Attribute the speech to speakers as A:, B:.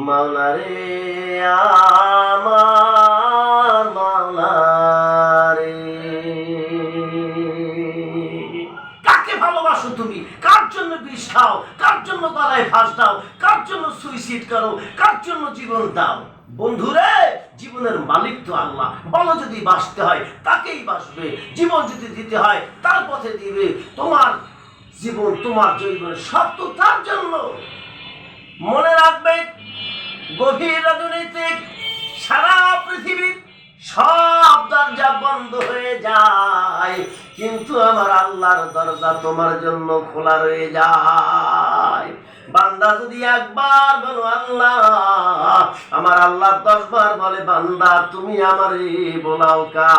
A: মাওলা রে আমার মাওলা রে। কাকে ভালোবাসো তুমি? কার জন্য বিষ খাও? কার জন্য গলায় ফাঁস দাও? কার জন্য সুইসাইড করো? কার জন্য জীবন দাও? বন্ধুরে, জীবনের মালিক তো আল্লাহ। বলো, যদি বাঁচতে হয় তাকেই বাঁচবে, জীবন যদি দিতে হয় তার পথে দিবে। তোমার জীবন, তোমার জৈবন সব তো তার জন্য। মনে রাখবে, গভীর রজনীতে সারা পৃথিবীর সব দরজা বন্ধ হয়ে যায়, কিন্তু আমার আল্লাহর দরজা তোমার জন্য খোলা রয়ে যায়। বান্দা যদি একবার বলো আল্লাহ, আমার আল্লাহ 10 বার বলে বান্দা তুমি আমারে বোলাও কা।